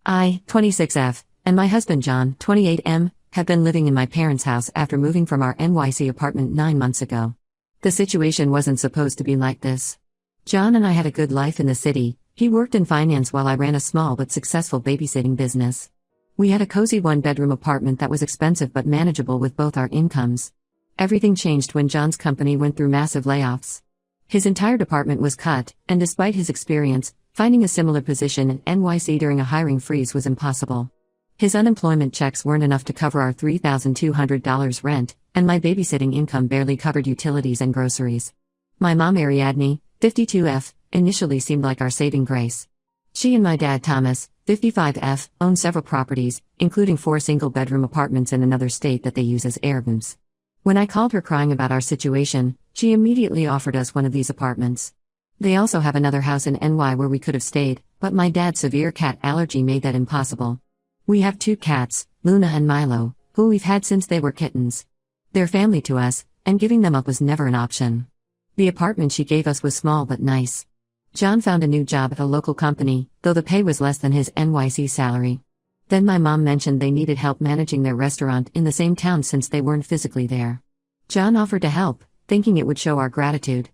I, 26F, and my husband John, 28M, have been living in my parents' house after moving from our NYC apartment 9 months ago. The situation wasn't supposed to be like this. John and I had a good life in the city. He worked in finance while I ran a small but successful babysitting business. We had a cozy one-bedroom apartment that was expensive but manageable with both our incomes. Everything changed when John's company went through massive layoffs. His entire department was cut, and despite his experience, finding a similar position in NYC during a hiring freeze was impossible. His unemployment checks weren't enough to cover our $3,200 rent, and my babysitting income barely covered utilities and groceries. My mom Ariadne, 52F, initially seemed like our saving grace. She and my dad Thomas, 55F, own several properties, including 4 single-bedroom apartments in another state that they use as Airbnbs. When I called her crying about our situation, she immediately offered us one of these apartments. They also have another house in NY where we could have stayed, but my dad's severe cat allergy made that impossible. We have 2 cats, Luna and Milo, who we've had since they were kittens. They're family to us, and giving them up was never an option. The apartment she gave us was small but nice. John found a new job at a local company, though the pay was less than his NYC salary. Then my mom mentioned they needed help managing their restaurant in the same town since they weren't physically there. John offered to help, thinking it would show our gratitude.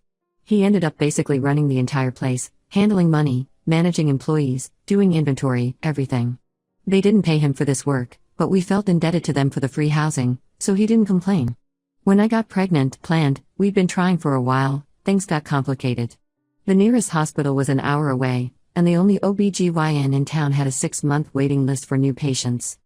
He ended up basically running the entire place, handling money, managing employees, doing inventory, everything. They didn't pay him for this work, but we felt indebted to them for the free housing, so he didn't complain. When I got planned, we'd been trying for a while, things got complicated. The nearest hospital was an hour away, and the only OBGYN in town had a 6-month waiting list for new patients.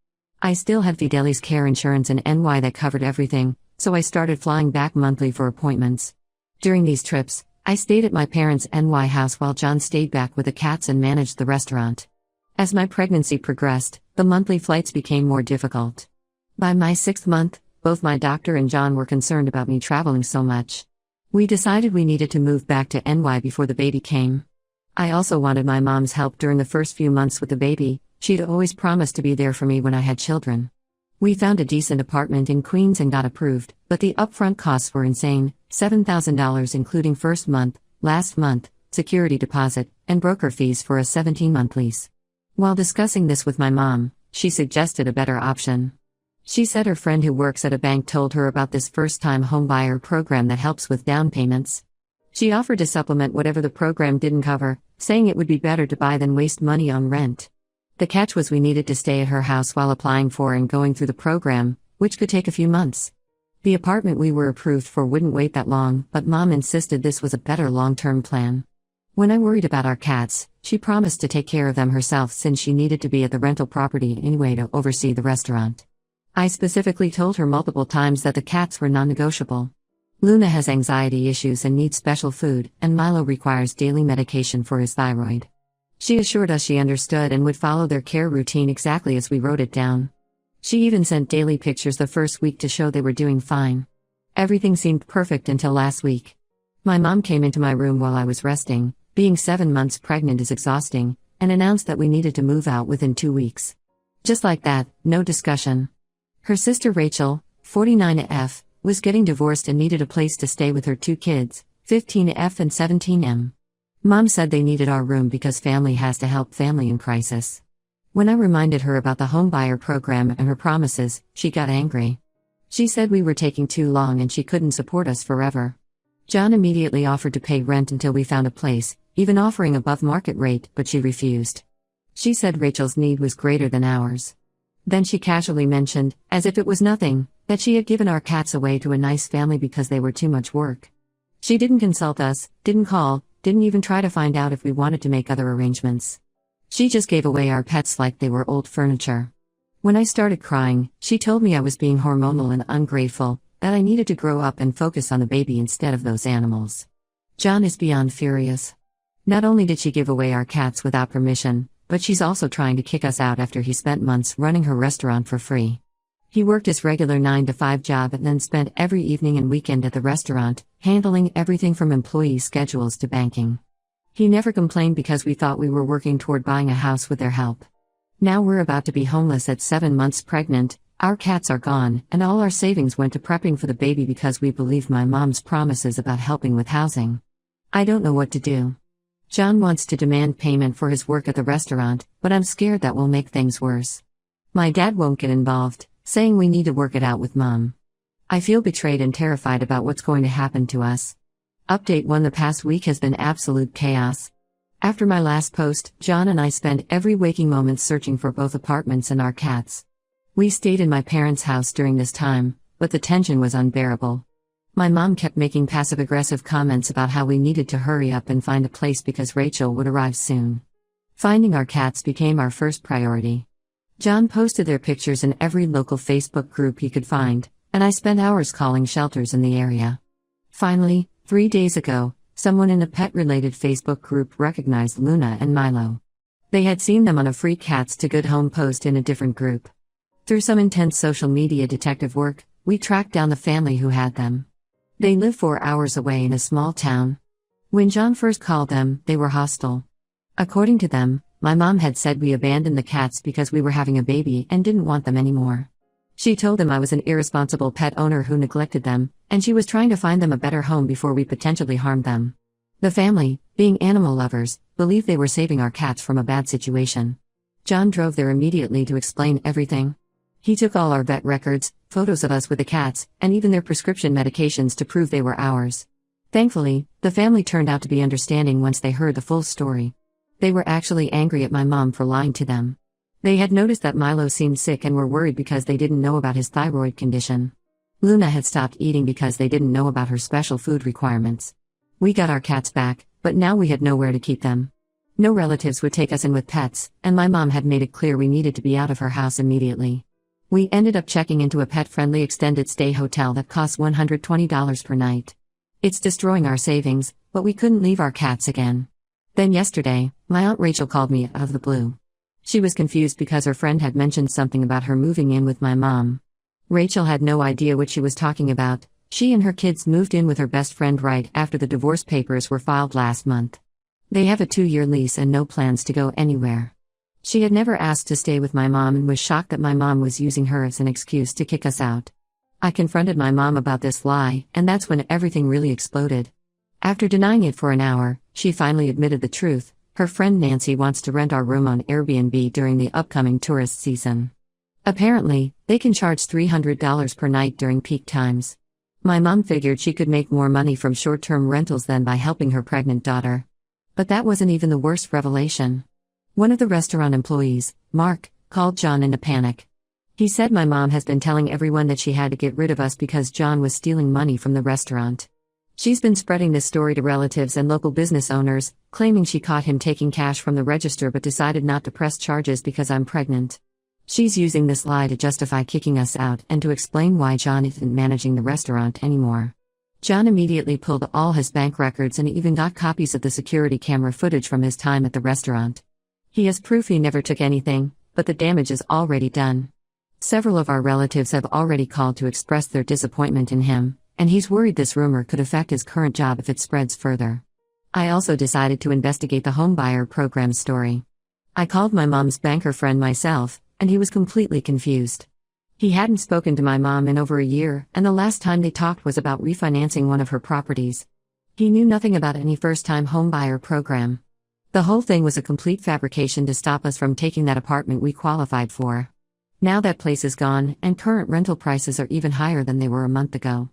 I still had Fidelis Care Insurance in NY that covered everything, so I started flying back monthly for appointments. During these trips, I stayed at my parents' NY house while John stayed back with the cats and managed the restaurant. As my pregnancy progressed, the monthly flights became more difficult. By my 6th month, both my doctor and John were concerned about me traveling so much. We decided we needed to move back to NY before the baby came. I also wanted my mom's help during the first few months with the baby. She'd always promised to be there for me when I had children. We found a decent apartment in Queens and got approved, but the upfront costs were insane, $7,000 including first month, last month, security deposit, and broker fees for a 17-month lease. While discussing this with my mom, she suggested a better option. She said her friend who works at a bank told her about this first-time homebuyer program that helps with down payments. She offered to supplement whatever the program didn't cover, saying it would be better to buy than waste money on rent. The catch was we needed to stay at her house while applying for and going through the program, which could take a few months. The apartment we were approved for wouldn't wait that long, but Mom insisted this was a better long-term plan. When I worried about our cats, she promised to take care of them herself since she needed to be at the rental property anyway to oversee the restaurant. I specifically told her multiple times that the cats were non-negotiable. Luna has anxiety issues and needs special food, and Milo requires daily medication for his thyroid. She assured us she understood and would follow their care routine exactly as we wrote it down. She even sent daily pictures the first week to show they were doing fine. Everything seemed perfect until last week. My mom came into my room while I was resting, being 7 months pregnant is exhausting, and announced that we needed to move out within 2 weeks. Just like that, no discussion. Her sister Rachel, 49F, was getting divorced and needed a place to stay with her 2 kids, 15F and 17M. Mom said they needed our room because family has to help family in crisis. When I reminded her about the homebuyer program and her promises, she got angry. She said we were taking too long and she couldn't support us forever. John immediately offered to pay rent until we found a place, even offering above market rate, but she refused. She said Rachel's need was greater than ours. Then she casually mentioned, as if it was nothing, that she had given our cats away to a nice family because they were too much work. She didn't consult us, didn't call, didn't even try to find out if we wanted to make other arrangements. She just gave away our pets like they were old furniture. When I started crying, she told me I was being hormonal and ungrateful, that I needed to grow up and focus on the baby instead of those animals. John is beyond furious. Not only did she give away our cats without permission, but she's also trying to kick us out after he spent months running her restaurant for free. He worked his regular 9-to-5 job and then spent every evening and weekend at the restaurant, handling everything from employee schedules to banking. He never complained because we thought we were working toward buying a house with their help. Now we're about to be homeless at 7 months pregnant, our cats are gone, and all our savings went to prepping for the baby because we believed my mom's promises about helping with housing. I don't know what to do. John wants to demand payment for his work at the restaurant, but I'm scared that will make things worse. My dad won't get involved, saying we need to work it out with Mom. I feel betrayed and terrified about what's going to happen to us. Update 1: The past week has been absolute chaos. After my last post, John and I spent every waking moment searching for both apartments and our cats. We stayed in my parents' house during this time, but the tension was unbearable. My mom kept making passive-aggressive comments about how we needed to hurry up and find a place because Rachel would arrive soon. Finding our cats became our first priority. John posted their pictures in every local Facebook group he could find, and I spent hours calling shelters in the area. Finally, 3 days ago, someone in a pet-related Facebook group recognized Luna and Milo. They had seen them on a free Cats to Good Home post in a different group. Through some intense social media detective work, we tracked down the family who had them. They live 4 hours away in a small town. When John first called them, they were hostile. According to them, my mom had said we abandoned the cats because we were having a baby and didn't want them anymore. She told them I was an irresponsible pet owner who neglected them, and she was trying to find them a better home before we potentially harmed them. The family, being animal lovers, believed they were saving our cats from a bad situation. John drove there immediately to explain everything. He took all our vet records, photos of us with the cats, and even their prescription medications to prove they were ours. Thankfully, the family turned out to be understanding once they heard the full story. They were actually angry at my mom for lying to them. They had noticed that Milo seemed sick and were worried because they didn't know about his thyroid condition. Luna had stopped eating because they didn't know about her special food requirements. We got our cats back, but now we had nowhere to keep them. No relatives would take us in with pets, and my mom had made it clear we needed to be out of her house immediately. We ended up checking into a pet-friendly extended stay hotel that costs $120 per night. It's destroying our savings, but we couldn't leave our cats again. Then yesterday, my Aunt Rachel called me out of the blue. She was confused because her friend had mentioned something about her moving in with my mom. Rachel had no idea what she was talking about. She and her kids moved in with her best friend right after the divorce papers were filed last month. They have a 2-year lease and no plans to go anywhere. She had never asked to stay with my mom and was shocked that my mom was using her as an excuse to kick us out. I confronted my mom about this lie, and that's when everything really exploded. After denying it for an hour, she finally admitted the truth. Her friend Nancy wants to rent our room on Airbnb during the upcoming tourist season. Apparently, they can charge $300 per night during peak times. My mom figured she could make more money from short-term rentals than by helping her pregnant daughter. But that wasn't even the worst revelation. One of the restaurant employees, Mark, called John in a panic. He said my mom has been telling everyone that she had to get rid of us because John was stealing money from the restaurant. She's been spreading this story to relatives and local business owners, claiming she caught him taking cash from the register but decided not to press charges because I'm pregnant. She's using this lie to justify kicking us out and to explain why John isn't managing the restaurant anymore. John immediately pulled all his bank records and even got copies of the security camera footage from his time at the restaurant. He has proof he never took anything, but the damage is already done. Several of our relatives have already called to express their disappointment in him, and he's worried this rumor could affect his current job if it spreads further. I also decided to investigate the homebuyer program story. I called my mom's banker friend myself, and he was completely confused. He hadn't spoken to my mom in over a year, and the last time they talked was about refinancing one of her properties. He knew nothing about any first-time homebuyer program. The whole thing was a complete fabrication to stop us from taking that apartment we qualified for. Now that place is gone, and current rental prices are even higher than they were a month ago.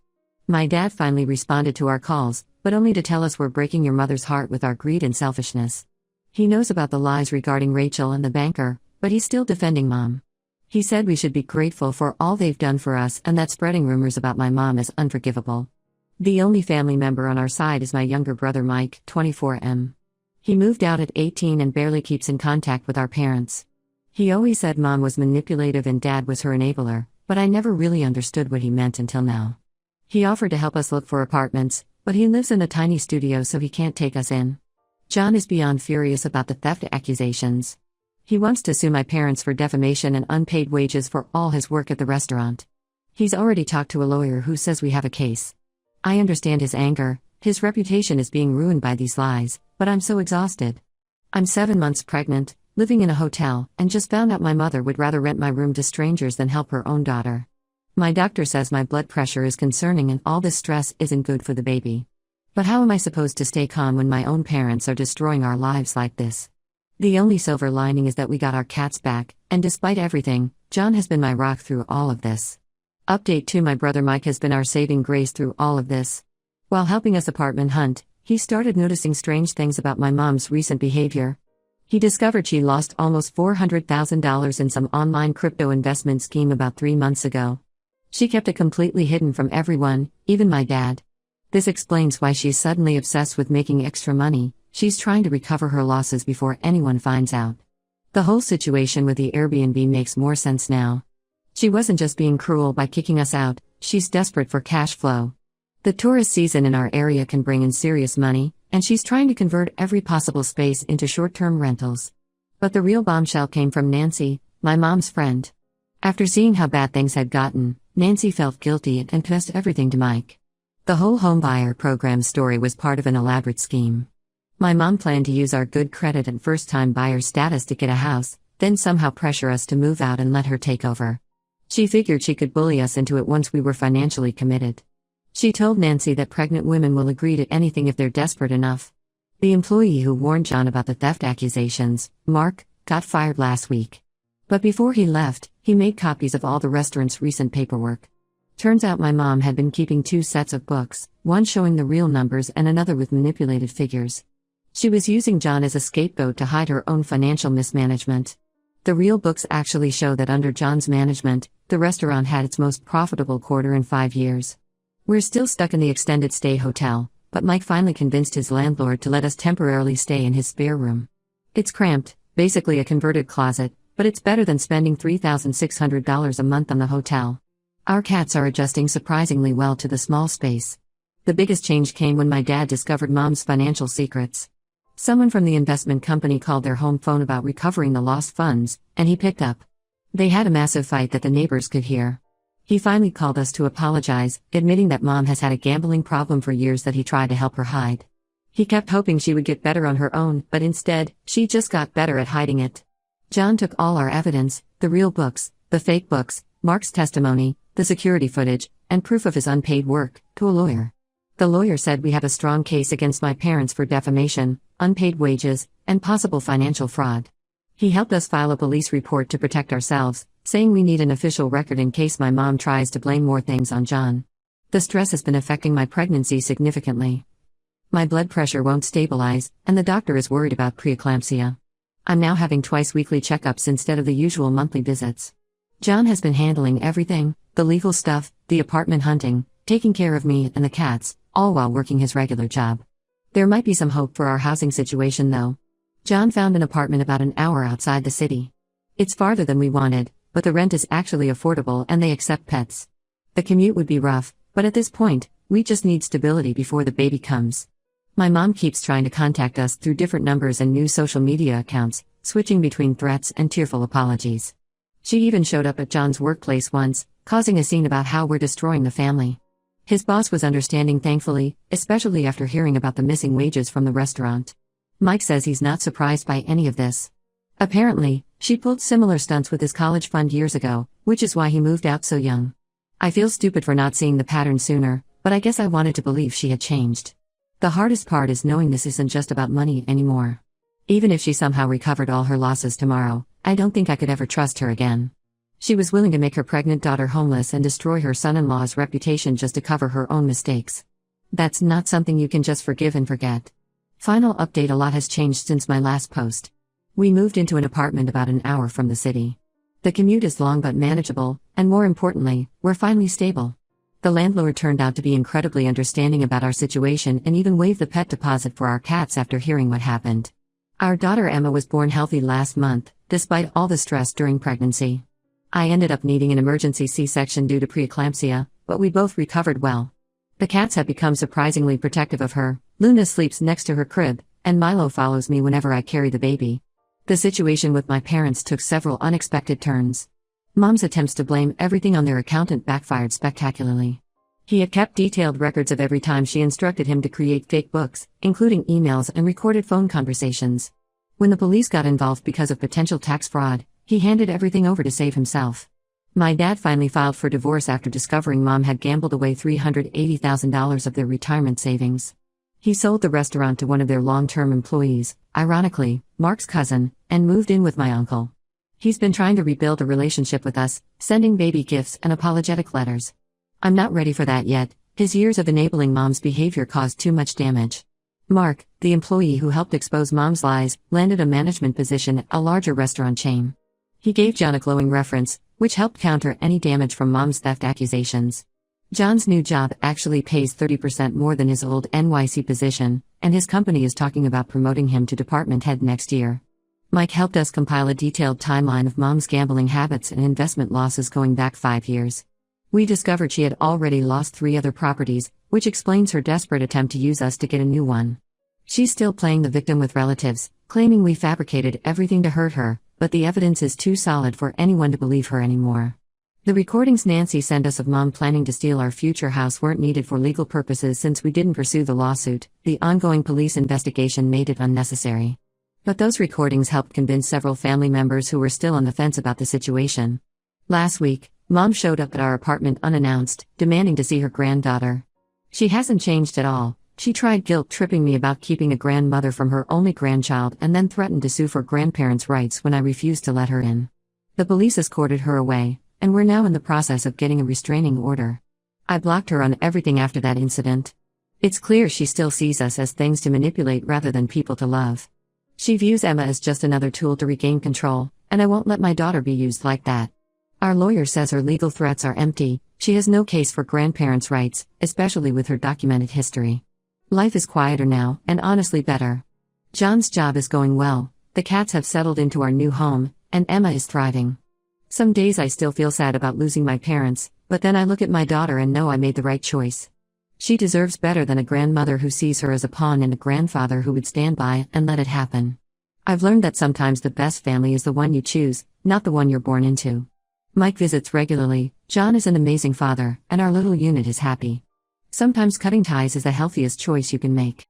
My dad finally responded to our calls, but only to tell us we're breaking your mother's heart with our greed and selfishness. He knows about the lies regarding Rachel and the banker, but he's still defending Mom. He said we should be grateful for all they've done for us and that spreading rumors about my mom is unforgivable. The only family member on our side is my younger brother Mike, 24M. He moved out at 18 and barely keeps in contact with our parents. He always said Mom was manipulative and Dad was her enabler, but I never really understood what he meant until now. He offered to help us look for apartments, but he lives in a tiny studio so he can't take us in. John is beyond furious about the theft accusations. He wants to sue my parents for defamation and unpaid wages for all his work at the restaurant. He's already talked to a lawyer who says we have a case. I understand his anger, his reputation is being ruined by these lies, but I'm so exhausted. I'm 7 months pregnant, living in a hotel, and just found out my mother would rather rent my room to strangers than help her own daughter. My doctor says my blood pressure is concerning and all this stress isn't good for the baby. But how am I supposed to stay calm when my own parents are destroying our lives like this? The only silver lining is that we got our cats back, and despite everything, John has been my rock through all of this. Update 2: My brother Mike has been our saving grace through all of this. While helping us apartment hunt, he started noticing strange things about my mom's recent behavior. He discovered she lost almost $400,000 in some online crypto investment scheme about 3 months ago. She kept it completely hidden from everyone, even my dad. This explains why she's suddenly obsessed with making extra money. She's trying to recover her losses before anyone finds out. The whole situation with the Airbnb makes more sense now. She wasn't just being cruel by kicking us out, she's desperate for cash flow. The tourist season in our area can bring in serious money, and she's trying to convert every possible space into short-term rentals. But the real bombshell came from Nancy, my mom's friend. After seeing how bad things had gotten, Nancy felt guilty and confessed everything to Mike. The whole homebuyer program story was part of an elaborate scheme. My mom planned to use our good credit and first-time buyer status to get a house, then somehow pressure us to move out and let her take over. She figured she could bully us into it once we were financially committed. She told Nancy that pregnant women will agree to anything if they're desperate enough. The employee who warned John about the theft accusations, Mark, got fired last week. But before he left, he made copies of all the restaurant's recent paperwork. Turns out my mom had been keeping 2 sets of books, one showing the real numbers and another with manipulated figures. She was using John as a scapegoat to hide her own financial mismanagement. The real books actually show that under John's management, the restaurant had its most profitable quarter in 5 years. We're still stuck in the extended stay hotel, but Mike finally convinced his landlord to let us temporarily stay in his spare room. It's cramped, basically a converted closet, but it's better than spending $3,600 a month on the hotel. Our cats are adjusting surprisingly well to the small space. The biggest change came when my dad discovered Mom's financial secrets. Someone from the investment company called their home phone about recovering the lost funds, and he picked up. They had a massive fight that the neighbors could hear. He finally called us to apologize, admitting that Mom has had a gambling problem for years that he tried to help her hide. He kept hoping she would get better on her own, but instead, she just got better at hiding it. John took all our evidence, the real books, the fake books, Mark's testimony, the security footage, and proof of his unpaid work, to a lawyer. The lawyer said we have a strong case against my parents for defamation, unpaid wages, and possible financial fraud. He helped us file a police report to protect ourselves, saying we need an official record in case my mom tries to blame more things on John. The stress has been affecting my pregnancy significantly. My blood pressure won't stabilize, and the doctor is worried about preeclampsia. I'm now having twice-weekly checkups instead of the usual monthly visits. John has been handling everything, the legal stuff, the apartment hunting, taking care of me and the cats, all while working his regular job. There might be some hope for our housing situation though. John found an apartment about an hour outside the city. It's farther than we wanted, but the rent is actually affordable and they accept pets. The commute would be rough, but at this point, we just need stability before the baby comes. My mom keeps trying to contact us through different numbers and new social media accounts, switching between threats and tearful apologies. She even showed up at John's workplace once, causing a scene about how we're destroying the family. His boss was understanding thankfully, especially after hearing about the missing wages from the restaurant. Mike says he's not surprised by any of this. Apparently, she pulled similar stunts with his college fund years ago, which is why he moved out so young. I feel stupid for not seeing the pattern sooner, but I guess I wanted to believe she had changed. The hardest part is knowing this isn't just about money anymore. Even if she somehow recovered all her losses tomorrow, I don't think I could ever trust her again. She was willing to make her pregnant daughter homeless and destroy her son-in-law's reputation just to cover her own mistakes. That's not something you can just forgive and forget. Final update: a lot has changed since my last post. We moved into an apartment about an hour from the city. The commute is long but manageable, and more importantly, we're finally stable. The landlord turned out to be incredibly understanding about our situation and even waived the pet deposit for our cats after hearing what happened. Our daughter Emma was born healthy last month, despite all the stress during pregnancy. I ended up needing an emergency C-section due to preeclampsia, but we both recovered well. The cats have become surprisingly protective of her. Luna sleeps next to her crib, and Milo follows me whenever I carry the baby. The situation with my parents took several unexpected turns. Mom's attempts to blame everything on their accountant backfired spectacularly. He had kept detailed records of every time she instructed him to create fake books, including emails and recorded phone conversations. When the police got involved because of potential tax fraud, he handed everything over to save himself. My dad finally filed for divorce after discovering Mom had gambled away $380,000 of their retirement savings. He sold the restaurant to one of their long-term employees, ironically, Mark's cousin, and moved in with my uncle. He's been trying to rebuild a relationship with us, sending baby gifts and apologetic letters. I'm not ready for that yet. His years of enabling Mom's behavior caused too much damage. Mark, the employee who helped expose Mom's lies, landed a management position at a larger restaurant chain. He gave John a glowing reference, which helped counter any damage from Mom's theft accusations. John's new job actually pays 30% more than his old NYC position, and his company is talking about promoting him to department head next year. Mike helped us compile a detailed timeline of Mom's gambling habits and investment losses going back 5 years. We discovered she had already lost 3 other properties, which explains her desperate attempt to use us to get a new one. She's still playing the victim with relatives, claiming we fabricated everything to hurt her, but the evidence is too solid for anyone to believe her anymore. The recordings Nancy sent us of Mom planning to steal our future house weren't needed for legal purposes since we didn't pursue the lawsuit. The ongoing police investigation made it unnecessary. But those recordings helped convince several family members who were still on the fence about the situation. Last week, Mom showed up at our apartment unannounced, demanding to see her granddaughter. She hasn't changed at all. She tried guilt-tripping me about keeping a grandmother from her only grandchild and then threatened to sue for grandparents' rights when I refused to let her in. The police escorted her away, and we're now in the process of getting a restraining order. I blocked her on everything after that incident. It's clear she still sees us as things to manipulate rather than people to love. She views Emma as just another tool to regain control, and I won't let my daughter be used like that. Our lawyer says her legal threats are empty. She has no case for grandparents' rights, especially with her documented history. Life is quieter now, and honestly better. John's job is going well, the cats have settled into our new home, and Emma is thriving. Some days I still feel sad about losing my parents, but then I look at my daughter and know I made the right choice. She deserves better than a grandmother who sees her as a pawn and a grandfather who would stand by and let it happen. I've learned that sometimes the best family is the one you choose, not the one you're born into. Mike visits regularly, John is an amazing father, and our little unit is happy. Sometimes cutting ties is the healthiest choice you can make.